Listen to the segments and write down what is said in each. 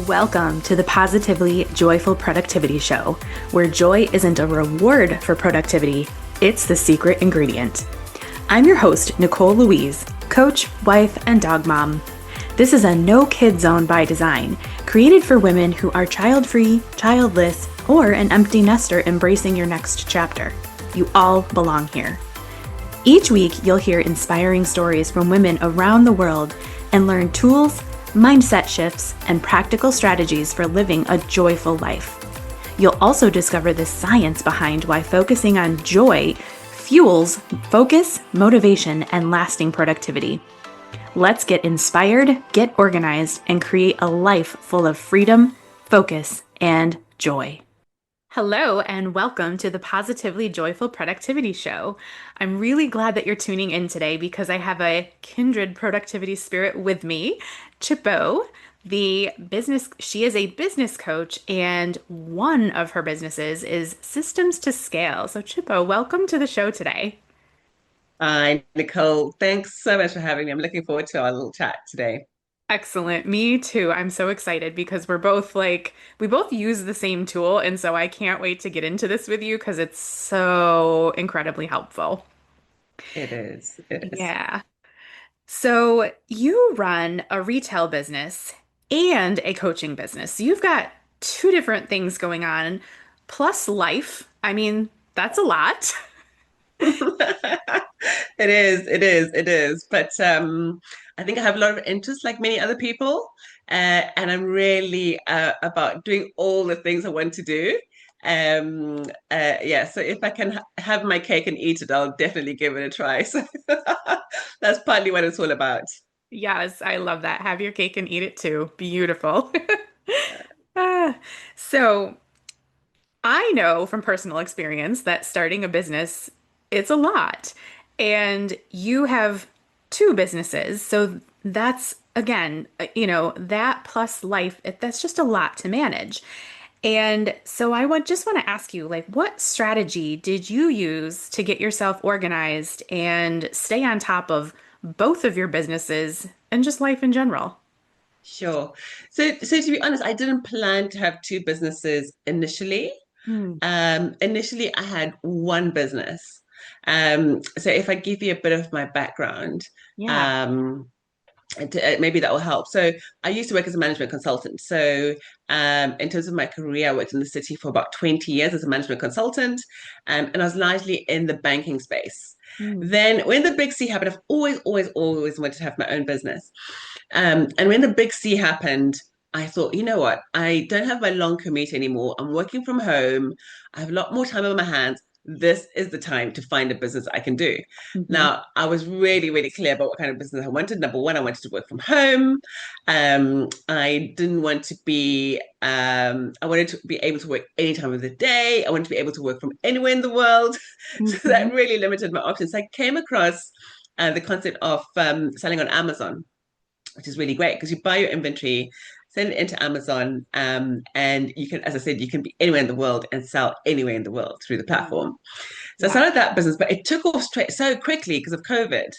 Welcome to the Positively Joyful Productivity Show, where joy isn't a reward for productivity, it's the secret ingredient. I'm your host, Nicole Louise, coach, wife, and dog mom. This is a no-kid zone by design, created for women who are child-free, childless, or an empty nester embracing your next chapter. You all belong here. Each week, you'll hear inspiring stories from women around the world and learn tools, mindset shifts, and practical strategies for living a joyful life. You'll also discover the science behind why focusing on joy fuels focus, motivation, and lasting productivity. Let's get inspired, get organized, and create a life full of freedom, focus, and joy. Hello, and welcome to the Positively Joyful Productivity Show. I'm really glad that you're tuning in today because I have a kindred productivity spirit with me, Chipo. She is a business coach, and one of her businesses is Systems to Scale. So, Chipo, welcome to the show today. Hi, Nicole. Thanks so much for having me. I'm looking forward to our little chat today. Excellent. Me too. I'm so excited because we both use the same tool. And so I can't wait to get into this with you because it's so incredibly helpful. It is. It is. Yeah. So you run a retail business and a coaching business. So you've got two different things going on, plus life. I mean, that's a lot. It is. It is. It is. But I think I have a lot of interest, like many other people, and I'm really about doing all the things I want to do. Yeah. So if I can have my cake and eat it, I'll definitely give it a try. So that's partly what it's all about. Yes, I love that. Have your cake and eat it too. Beautiful. Ah, so I know from personal experience that starting a business, it's a lot. And you have two businesses. So that's again, that plus life, that's just a lot to manage. And so I would just want to ask you, like, what strategy did you use to get yourself organized and stay on top of both of your businesses and just life in general? Sure. So to be honest, I didn't plan to have two businesses initially. Hmm. Initially, I had one business. So if I give you a bit of my background, Yeah. um, maybe that will help. So I used to work as a management consultant. So in terms of my career, I worked in the city for about 20 years as a management consultant, and I was largely in the banking space. Hmm. Then when the big C happened, I've always wanted to have my own business. And when the big C happened, I thought, you know what? I don't have my long commute anymore. I'm working from home. I have a lot more time on my hands. This is the time to find a business I can do. Hmm. Now, I was really, really clear about what kind of business I wanted. Number one, I wanted to work from home. I didn't want to be, I wanted to be able to work any time of the day. I wanted to be able to work from anywhere in the world. So Hmm. that really limited my options. I came across the concept of selling on Amazon, which is really great because you buy your inventory, send it into Amazon, and you can, as I said, you can be anywhere in the world and sell anywhere in the world through the platform. So I Wow. started that business, but it took off straight so quickly because of COVID.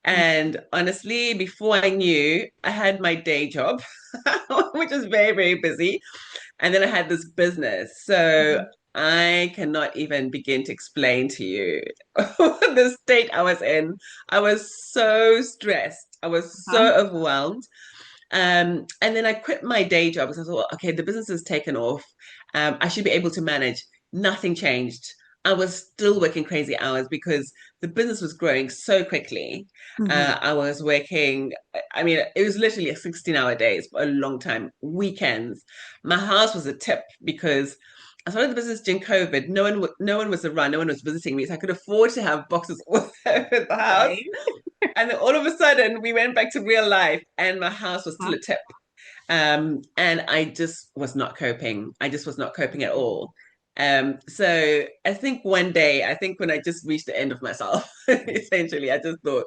And honestly, before I knew, I had my day job, which was very, very busy. And then I had this business. So Mhm. I cannot even begin to explain to you the state I was in. I was so stressed. I was Huh? so overwhelmed. And then I quit my day job because I thought, okay, the business has taken off. I should be able to manage. Nothing changed. I was still working crazy hours because the business was growing so quickly. Hmm. I was working, I mean, it was literally a 16-hour days for a long time, weekends. My house was a tip because I started the business during COVID. No one was around, no one was visiting me, so I could afford to have boxes all over the house. Right. And then all of a sudden, we went back to real life, and my house was still Huh? a tip. And I just was not coping. I just was not coping at all. So I think one day, I think when I just reached the end of myself, essentially, I just thought,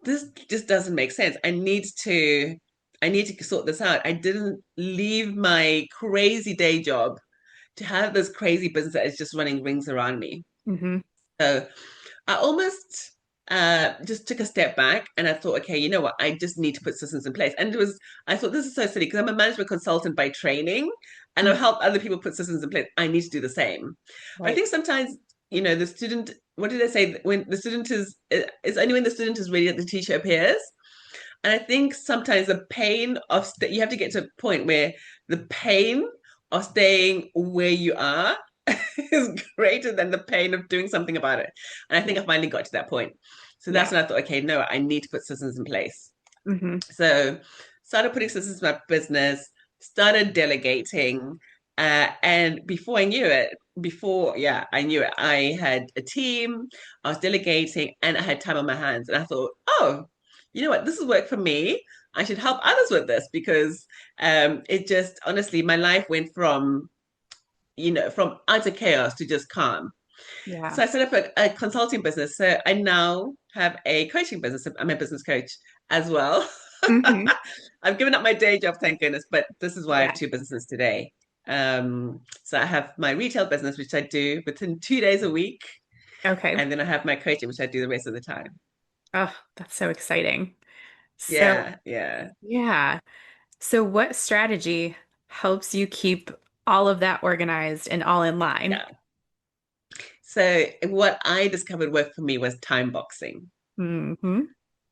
this just doesn't make sense. I need to sort this out. I didn't leave my crazy day job to have this crazy business that is just running rings around me. Hmm. So I almost just took a step back and I thought, okay, you know what? I just need to put systems in place. And I thought this is so silly because I'm a management consultant by training and I've Mm, helped other people put systems in place. I need to do the same. But I right. think sometimes, the student, what did they say? When the student is only when the student is ready that the teacher appears. And I think sometimes the pain of, you have to get to a point where the pain of staying where you are is greater than the pain of doing something about it. And I think Yeah. I finally got to that point. So that's Yeah. when I thought, okay, no, I need to put systems in place. Hmm. So started putting systems in my business, started delegating. And before I knew it, I knew it, I had a team, I was delegating, and I had time on my hands. And I thought, oh, you know what, this has worked for me. I should help others with this because it just honestly, my life went from utter chaos to just calm. Yeah. So I set up a consulting business. So I now have a coaching business. I'm a business coach as well. Hmm. I've given up my day job, thank goodness, but this is why I have Yeah. two businesses today. So I have my retail business, which I do within 2 days a week, Okay. and then I have my coaching, which I do the rest of the time. Oh, that's so exciting. So, Yeah, yeah, yeah. So, what strategy helps you keep all of that organized and all in line? yeah. So what I discovered worked for me was time boxing. Hmm.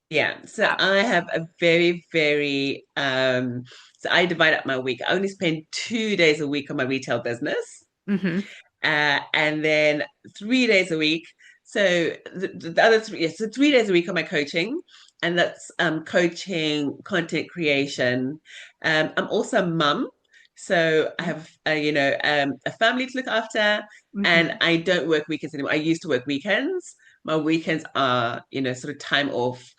Yeah, so I have a very, very so I divide up my week. I only spend 2 days a week on my retail business, Hmm. and then 3 days a week. So the other three, yes, so 3 days a week on my coaching, and that's coaching, content creation. I'm also a mum, so I have a family to look after, and Hmm. I don't work weekends anymore. I used to work weekends. My weekends are, sort of time off.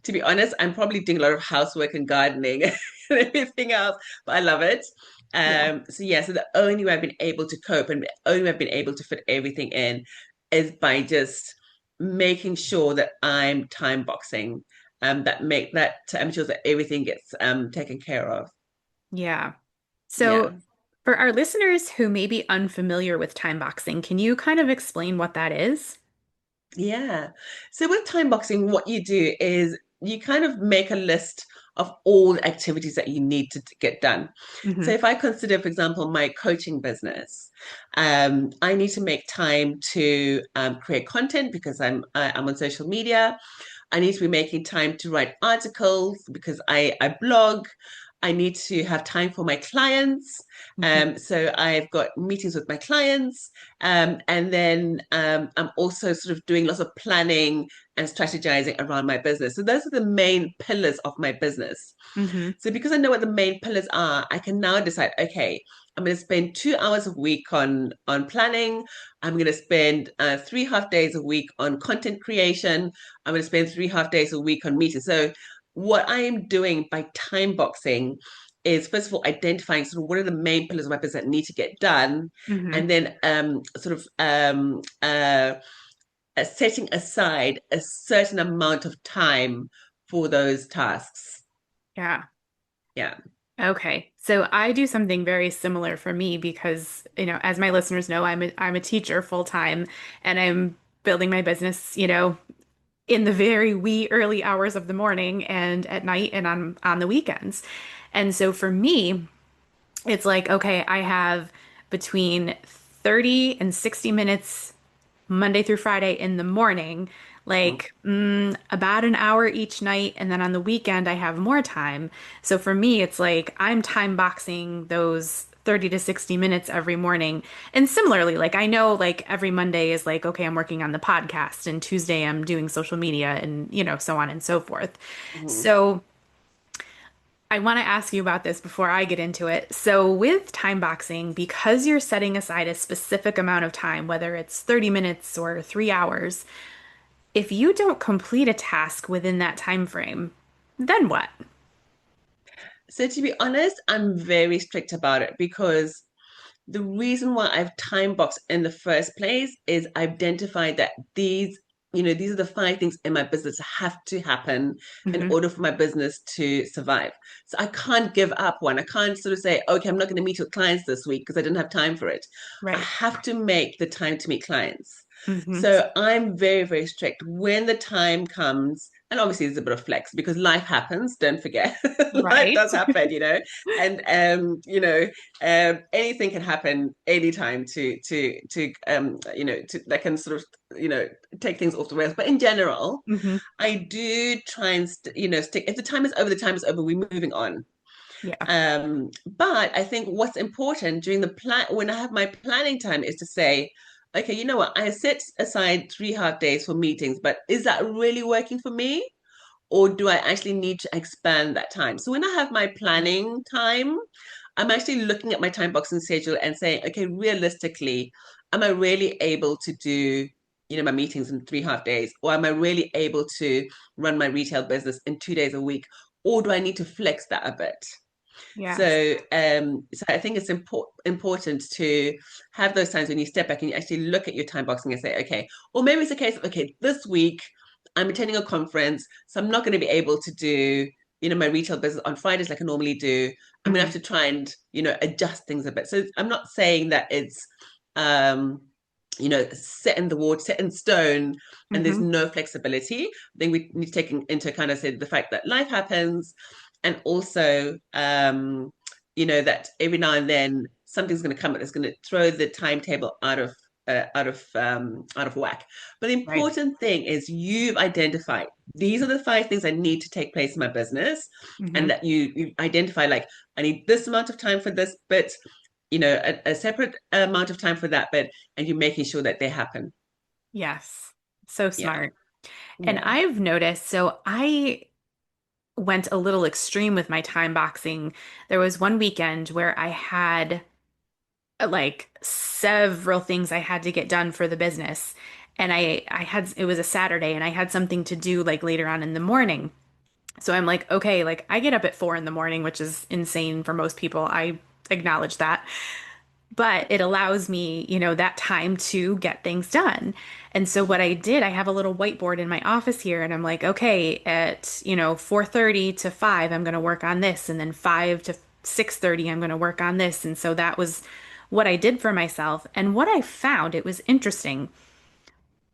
To be honest, I'm probably doing a lot of housework and gardening and everything else, but I love it. Yeah. So the only way I've been able to cope and the only way I've been able to fit everything in is by just making sure that I'm time boxing, that sure that everything gets taken care of. Yeah. Yeah. So, for our listeners who may be unfamiliar with time boxing, can you kind of explain what that is? Yeah. So with time boxing, what you do is you kind of make a list of all the activities that you need to get done. So Hmm. if I consider, for example, my coaching business, I need to make time to create content because I'm on social media. I need to be making time to write articles because I blog. I need to have time for my clients. Hmm. So I've got meetings with my clients. And then I'm also sort of doing lots of planning and strategizing around my business. So those are the main pillars of my business. Hmm. So because I know what the main pillars are, I can now decide, okay, I'm going to spend 2 hours a week on planning. I'm going to spend 3 half days a week on content creation. I'm going to spend 3 half days a week on meetings. So what I am doing by time boxing is first of all identifying sort of what are the main pillars of my business that need to get done, Hmm. and then setting aside a certain amount of time for those tasks. Yeah. Yeah. Okay. So I do something very similar for me because, as my listeners know, I'm a teacher full time and I'm building my business, in the very wee early hours of the morning and at night and on the weekends. And so for me, it's like, okay, I have between 30 and 60 minutes Monday through Friday in the morning, like about an hour each night. And then on the weekend, I have more time. So for me, it's like I'm time boxing those 30 to 60 minutes every morning. And similarly, like I know like every Monday is like, okay, I'm working on the podcast and Tuesday I'm doing social media and, so on and so forth. Mhm. So I want to ask you about this before I get into it. So, with time boxing, because you're setting aside a specific amount of time, whether it's 30 minutes or 3 hours, if you don't complete a task within that time frame, then what? So to be honest, I'm very strict about it because the reason why I've time boxed in the first place is I've identified that these are the 5 things in my business that have to happen in Hmm. order for my business to survive. So I can't give up one. I can't sort of say, okay, I'm not going to meet with clients this week because I didn't have time for it. I Right. have to make the time to meet clients. Hmm. So I'm very, very strict. When the time comes, and obviously there's a bit of flex because life happens, don't forget. Life Right. does happen, and anything can happen anytime to that can sort of, take things off the rails. But in general, Hmm. I do try and stick. If the time is over, the time is over. We're moving on. Yeah. But I think what's important during the plan when I have my planning time is to say, okay, you know what? I set aside 3 half days for meetings, but is that really working for me? Or do I actually need to expand that time? So when I have my planning time, I'm actually looking at my time boxing schedule and saying, okay, realistically, am I really able to do, my meetings in 3 half days? Or am I really able to run my retail business in 2 days a week? Or do I need to flex that a bit? Yes. So I think it's important to have those times when you step back and you actually look at your time boxing and say, okay, or maybe it's a case of, okay, this week I'm attending a conference, so I'm not going to be able to do, my retail business on Fridays like I normally do. I'm going to Hmm. have to try and, adjust things a bit. So I'm not saying that it's, um, set in the water, set in stone, and there's Hmm. no flexibility. I think we need to take into kind of say the fact that life happens, and also, that every now and then something's going to come that's going to throw the timetable out of whack. But the Right. important thing is you've identified these are the 5 things I need to take place in my business, Hmm. and that you identify like I need this amount of time for this bit, a separate amount of time for that bit, and you're making sure that they happen. Yes. So Yeah, smart. And yeah. I've noticed, so I went a little extreme with my time boxing. There was one weekend where I had like several things I had to get done for the business. And I had it was a Saturday and I had something to do like later on in the morning. So I'm like, okay, like I get up at 4 in the morning, which is insane for most people. I acknowledge that. But it allows me, that time to get things done. And so what I did, I have a little whiteboard in my office here and I'm like, okay, at, 4:30 to 5, I'm going to work on this and then 5 to 6:30 I'm going to work on this. And so that was what I did for myself. And what I found, it was interesting.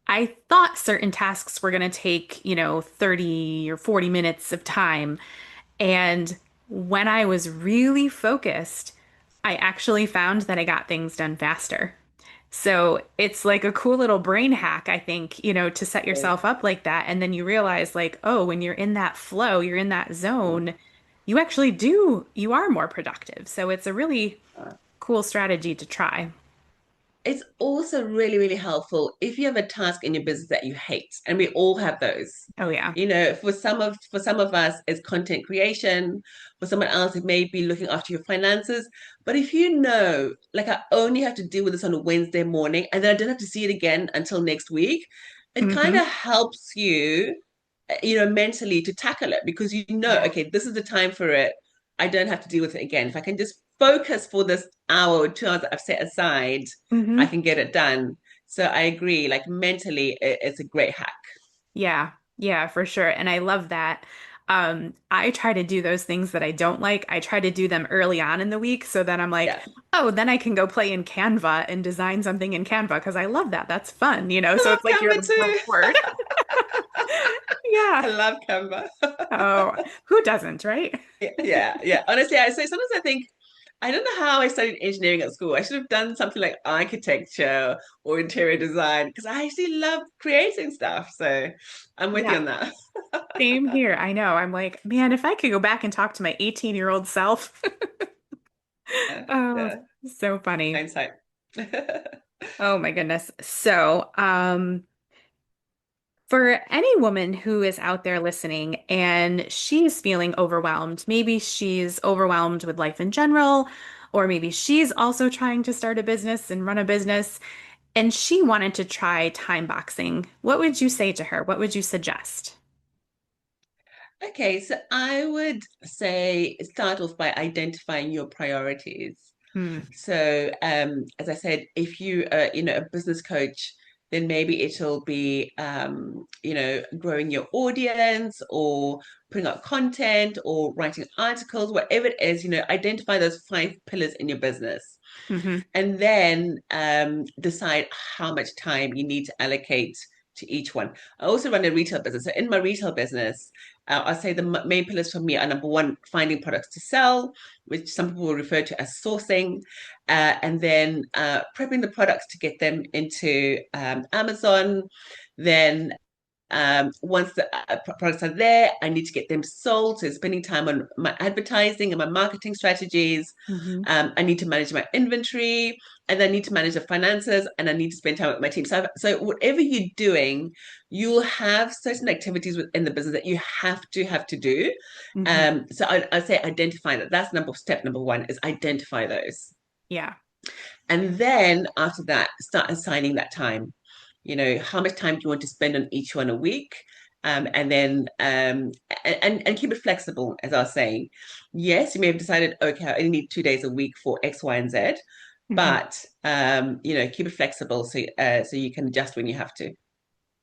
I thought certain tasks were going to take, 30 or 40 minutes of time. And when I was really focused, I actually found that I got things done faster. So it's like a cool little brain hack, I think, to set yourself up like that. And then you realize, like, oh, when you're in that flow, you're in that zone, you are more productive. So it's a really cool strategy to try. It's also really, really helpful if you have a task in your business that you hate, and we all have those. Oh, yeah. For some of us, it's content creation. For someone else, it may be looking after your finances. But if you know, like I only have to deal with this on a Wednesday morning, and then I don't have to see it again until next week, it kind Hmm. of helps you, mentally to tackle it because Yeah. okay, this is the time for it. I don't have to deal with it again. If I can just focus for this hour or 2 hours that I've set aside, I Hmm. can get it done. So I agree, like mentally, it's a great hack. Yeah. Yeah, for sure. And I love that. I try to do those things that I don't like. I try to do them early on in the week so then I'm like, Yeah. oh, then I can go play in Canva and design something in Canva because I love that. That's fun. I So love it's like your Canva too. reward. Yeah. I love Canva. Oh, who doesn't, right? Yeah, yeah, yeah. Honestly, I say sometimes I think I don't know how I studied engineering at school. I should have done something like architecture or interior design because I actually love creating stuff. So I'm with you Yeah. on that. Same here. I know. I'm like, man, if I could go back and talk to my 18-year-old self. Yeah, Oh, yeah. so funny. Hindsight. Oh my goodness. So, for any woman who is out there listening and she's feeling overwhelmed, maybe she's overwhelmed with life in general, or maybe she's also trying to start a business and run a business, and she wanted to try time boxing, what would you say to her? What would you suggest? Okay, so I would say start off by identifying your priorities. Hmm. So, as I said, if you are, a business coach, then maybe it'll be, growing your audience or putting out content or writing articles, whatever it is, identify those 5 pillars in your business. Mm-hmm. And then decide how much time you need to allocate to each one. I also run a retail business. So in my retail business, I'll say the main pillars for me are number one, finding products to sell, which some people will refer to as sourcing, and then prepping the products to get them into Amazon. Then once the products are there, I need to get them sold. So spending time on my advertising and my marketing strategies. Mm-hmm. I need to manage my inventory, and I need to manage the finances, and I need to spend time with my team. So whatever you're doing, you'll have certain activities within the business that you have to do. Mm-hmm. So I say identify that. That's step number one is identify those. Yeah. And then after that, start assigning that time. How much time do you want to spend on each one a week? And then and keep it flexible, as I was saying. Yes, you may have decided, okay, I only need 2 days a week for X, Y, and Z, Mm-hmm. but keep it flexible so you can adjust when you have to.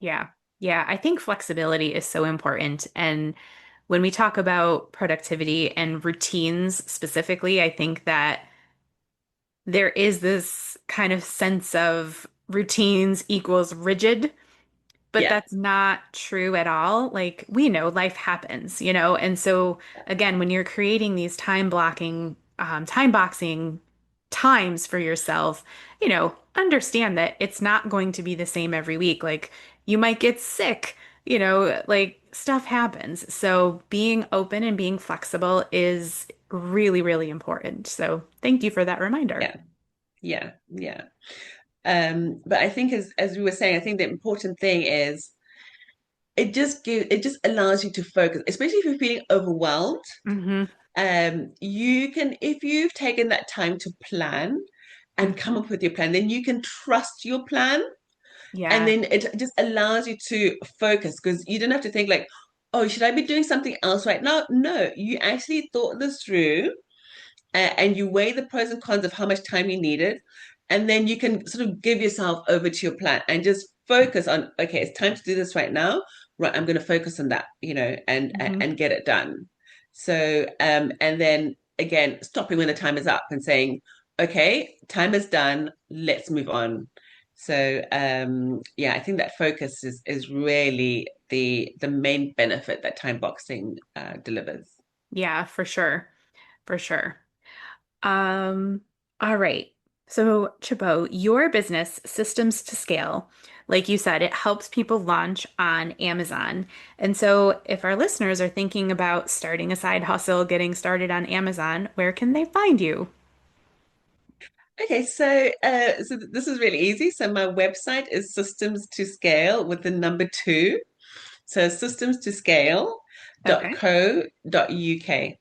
Yeah. Yeah. I think flexibility is so important. And when we talk about productivity and routines specifically, I think that there is this kind of sense of routines equals rigid. But Yeah, that's not true at all. Like we know life happens, And so again, when you're creating these time boxing times for yourself, understand that it's not going to be the same every week. Like you might get sick, like stuff happens. So being open and being flexible is really, really important. So thank you for that reminder. yeah, yeah. But I think as we were saying, I think the important thing is it just allows you to focus, especially if you're feeling overwhelmed. Hmm. You can, if you've taken that time to plan and come Hmm. up with your plan, then you can trust your plan, and Yeah. then it just allows you to focus because you don't have to think like, oh, should I be doing something else right now? No, you actually thought this through, and you weigh the pros and cons of how much time you needed, and then you can sort of give yourself over to your plan and just focus on, okay, it's time to do this right now. Right, I'm going to focus on that, and Hmm. and get it done. So, and then again, stopping when the time is up and saying, okay, time is done, let's move on. So, yeah, I think that focus is really the main benefit that time boxing delivers. Yeah, for sure. For sure. Um, all right. So, Chipo, your business, Systems to Scale, like you said, it helps people launch on Amazon. And so, if our listeners are thinking about starting a side hustle, getting started on Amazon, where can they find you? Okay, so this is really easy. So my website is systems to scale with the number two. So systems to scale dot Okay. co dot uk.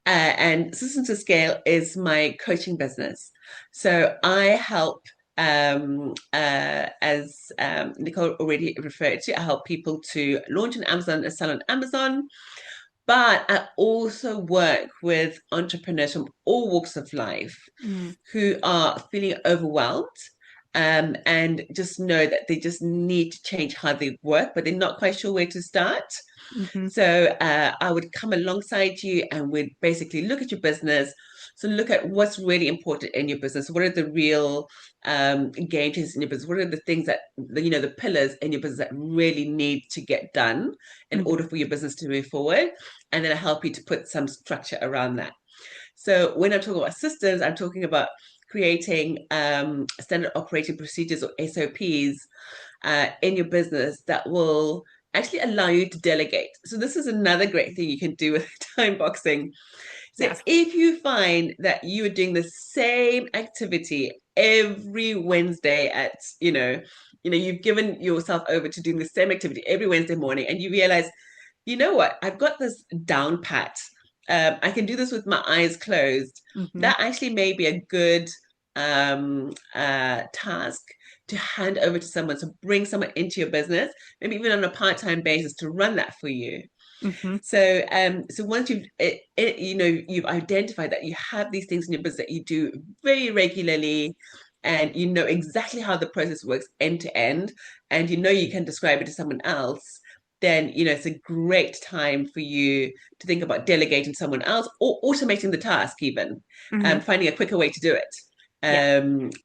And Systems to Scale is my coaching business. So I help, as Nicole already referred to, I help people to launch on Amazon and sell on Amazon. But I also work with entrepreneurs from all walks of life Mm-hmm. who are feeling overwhelmed, and just know that they just need to change how they work, but they're not quite sure where to start. Mm-hmm. So I would come alongside you and we'd basically look at your business. So look at what's really important in your business. What are the real game changers in your business? What are the things that, the pillars in your business that really need to get done in order Mm-hmm. for your business to move forward? And then I help you to put some structure around that. So when I'm talking about systems, I'm talking about creating standard operating procedures or SOPs in your business that will actually allow you to delegate. So this is another great thing you can do with time boxing. So Yes. if you find that you are doing the same activity every Wednesday at, you've given yourself over to doing the same activity every Wednesday morning, and you realize, you know what, I've got this down pat. I can do this with my eyes closed. Mm-hmm. That actually may be a good task to hand over to someone, to bring someone into your business, maybe even on a part-time basis to run that for you. Mm-hmm. So once you've identified that you have these things in your business that you do very regularly, and you know exactly how the process works end to end, and you know you can describe it to someone else, then it's a great time for you to think about delegating to someone else or automating the task even, Hmm. finding a quicker way to do it. Yeah.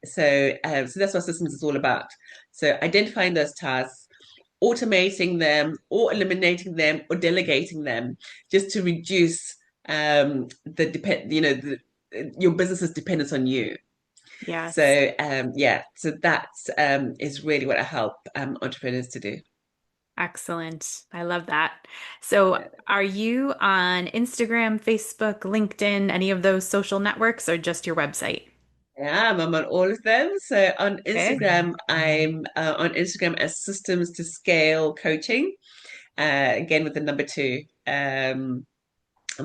So that's what systems is all about. So identifying those tasks, automating them or eliminating them or delegating them just to reduce the depend your business's dependence on you. Yes. So yeah, so that is really what I help entrepreneurs to do. Excellent. I love that. So, are you on Instagram, Facebook, LinkedIn, any of those social networks, or just your website? Yeah, I'm on all of them. So on Okay. Instagram, I'm on Instagram as Systems to Scale Coaching, again with the number two. I'm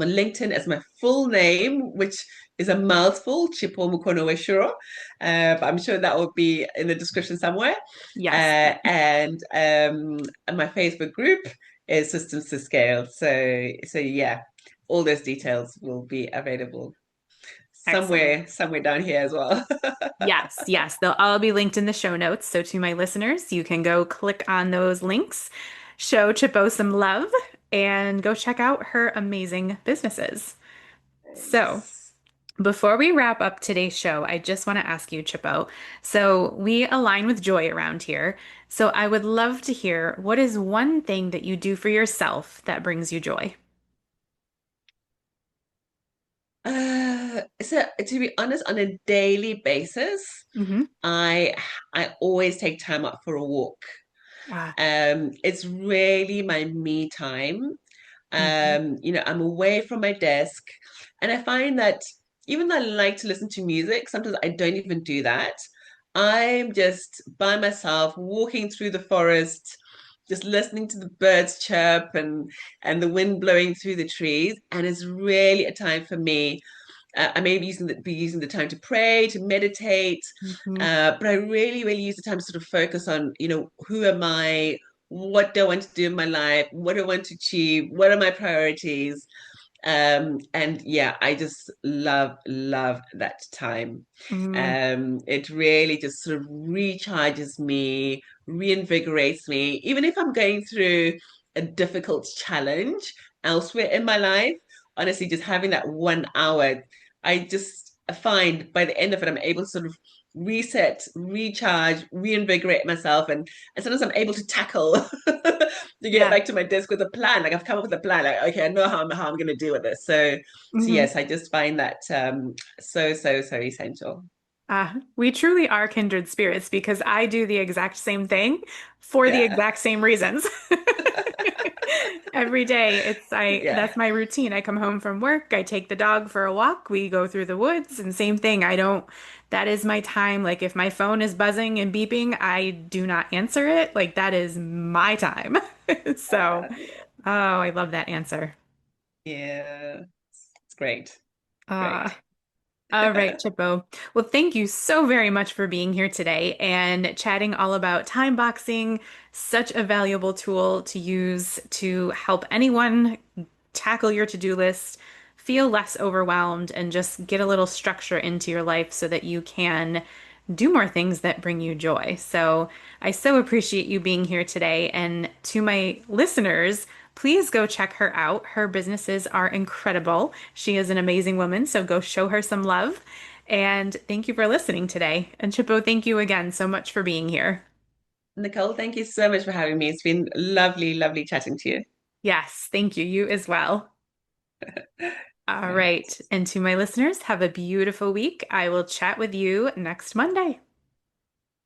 on LinkedIn as my full name, which is a mouthful, Chipo Mukono. But I'm sure that will be in the description somewhere. Yes. And my Facebook group is Systems to Scale. So yeah, all those details will be available Excellent. somewhere down here as well. Yes, yes. They'll all be linked in the show notes. So, to my listeners, you can go click on those links, show Chipo some love, and go check out her amazing businesses. So, Thanks. before we wrap up today's show, I just want to ask you, Chipo. So, we align with joy around here. So, I would love to hear what is one thing that you do for yourself that brings you joy? So to be honest, on a daily basis, Hmm. I I always take time out for a walk. Ah, It's really my me time. hmm. I'm away from my desk, and I find that even though I like to listen to music, sometimes I don't even do that. I'm just by myself, walking through the forest, just listening to the birds chirp and the wind blowing through the trees, and it's really a time for me. I may be using the time to pray, to meditate, Hmm. but I really, really use the time to sort of focus on, who am I? What do I want to do in my life? What do I want to achieve? What are my priorities? And yeah, I just love that time. Hmm. It really just sort of recharges me, reinvigorates me, even if I'm going through a difficult challenge elsewhere in my life. Honestly, just having that 1 hour, I just find by the end of it, I'm able to sort of reset, recharge, reinvigorate myself, and sometimes I'm able to tackle to get Yeah. back to my desk with a plan. Like I've come up with a plan. Like okay, I know how I'm going to deal with this. So Hmm. yes, I just find that so essential. We truly are kindred spirits because I do the exact same thing for the Yeah, exact same reasons. Every day, yeah. that's my routine. I come home from work, I take the dog for a walk, we go through the woods, and same thing. That is my time. Like if my phone is buzzing and beeping, I do not answer it. Like that is my time. So, Uh, oh, I love that answer. yeah, it's great. Uh, Great. All right, Chippo. Well, thank you so very much for being here today and chatting all about time boxing. Such a valuable tool to use to help anyone tackle your to-do list, feel less overwhelmed, and just get a little structure into your life so that you can do more things that bring you joy. So I so appreciate you being here today. And to my listeners, please go check her out. Her businesses are incredible. She is an amazing woman, so go show her some love. And thank you for listening today. And Chippo, thank you again so much for being here. Nicole, thank you so much for having me. It's been lovely chatting to you. Yes, thank you. You as well. All Right. right. And to my listeners, have a beautiful week. I will chat with you next Monday.